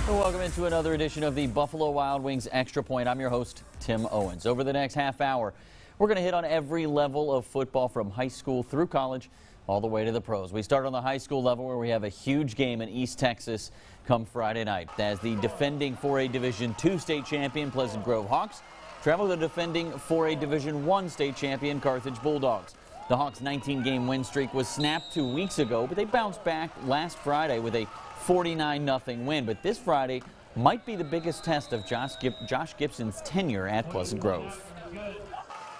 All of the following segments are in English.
Welcome into another edition of the Buffalo Wild Wings Extra Point. I'm your host, Tim Owens. Over the next half hour, we're going to hit on every level of football from high school through college, all the way to the pros. We start on the high school level where we have a huge game in East Texas come Friday night as the defending 4A Division II state champion Pleasant Grove Hawks travel to the defending 4A Division I state champion Carthage Bulldogs. The Hawks' 19-game win streak was snapped 2 weeks ago, but they bounced back last Friday with a 49-0 win. But this Friday might be the biggest test of Josh Gibson's tenure at Pleasant Grove.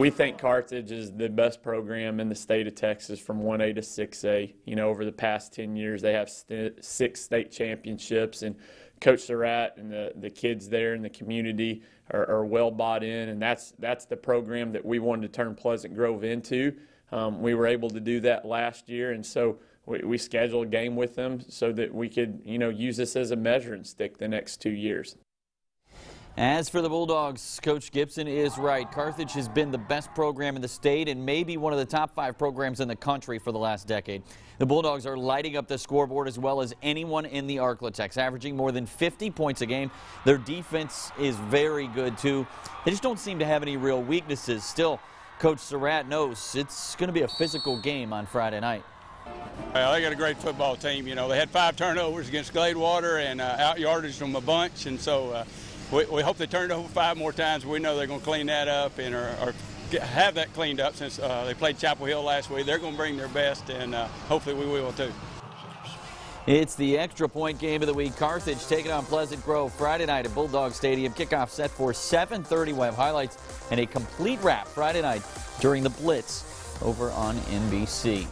We think Carthage is the best program in the state of Texas from 1A to 6A. You know, over the past 10 years, they have 6 state championships, and Coach Surratt and the kids there in the community are well bought in, and that's the program that we wanted to turn Pleasant Grove into. We were able to do that last year, and so we scheduled a game with them so that we could, use this as a measuring stick the next 2 years. As for the Bulldogs, Coach Gibson is right. Carthage has been the best program in the state and maybe one of the top 5 programs in the country for the last decade. The Bulldogs are lighting up the scoreboard as well as anyone in the Arklatex, averaging more than 50 points a game. Their defense is very good, too. They just don't seem to have any real weaknesses. Still, Coach Surratt knows it's going to be a physical game on Friday night. Well, they got a great football team. You know, they had 5 turnovers against Gladewater and out yardage them a bunch, and so we hope they turn it over 5 more times. We know they're going to clean that up and or have that cleaned up since they played Chapel Hill last week. They're going to bring their best, and hopefully we will too. It's the extra point game of the week. Carthage taking on Pleasant Grove Friday night at Bulldog Stadium. Kickoff set for 7:30. We'll have highlights and a complete wrap Friday night during the Blitz over on NBC.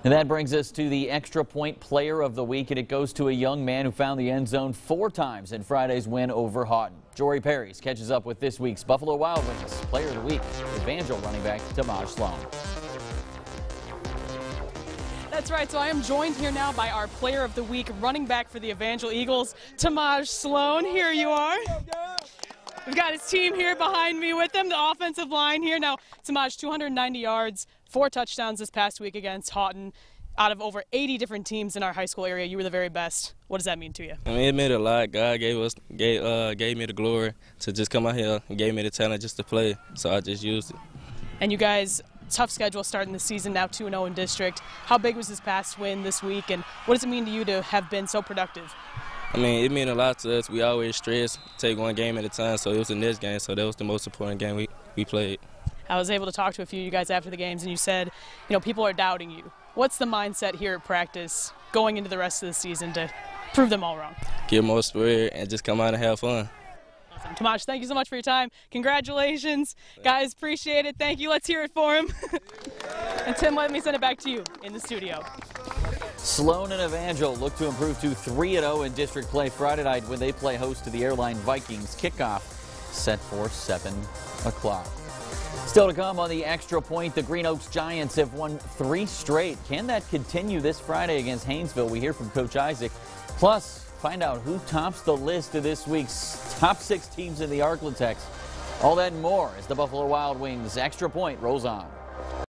And that brings us to the extra point player of the week, and it goes to a young man who found the end zone 4 times in Friday's win over Houghton. Jory Perrys catches up with this week's Buffalo Wild Wings player of the week, Evangel running back Tamaj Sloan. That's right, so I am joined here now by our player of the week, running back for the Evangel Eagles, Tamaj Sloan. Here you are. We've got his team here behind me with them, the offensive line here. Now, Tamaj, 290 yards, 4 touchdowns this past week against Houghton. Out of over 80 different teams in our high school area, you were the very best. What does that mean to you? I mean, it meant a lot. God gave me the glory to just come out here and gave me the talent just to play, so I just used it. And you guys, tough schedule starting the season, now 2-0 in district. How big was this past win this week, and what does it mean to you to have been so productive? I mean, it meant a lot to us. We always stress, take one game at a time, so it was the next game, so that was the most important game we played. I was able to talk to a few of you guys after the games, and you said, people are doubting you. What's the mindset here at practice going into the rest of the season to prove them all wrong? Get more spirit and just come out and have fun. Awesome. Tamaj, thank you so much for your time. Congratulations. Guys, appreciate it. Thank you. Let's hear it for him. And Tim, let me send it back to you in the studio. Sloan and Evangel look to improve to 3-0 in district play Friday night when they play host to the Airline Vikings. Kickoff set for 7 o'clock. Still to come on the extra point, the Green Oaks Giants have won 3 straight. Can that continue this Friday against Haynesville? We hear from Coach Isaac. Plus, find out who tops the list of this week's top 6 teams in the Arklatex. All that and more as the Buffalo Wild Wings extra point rolls on.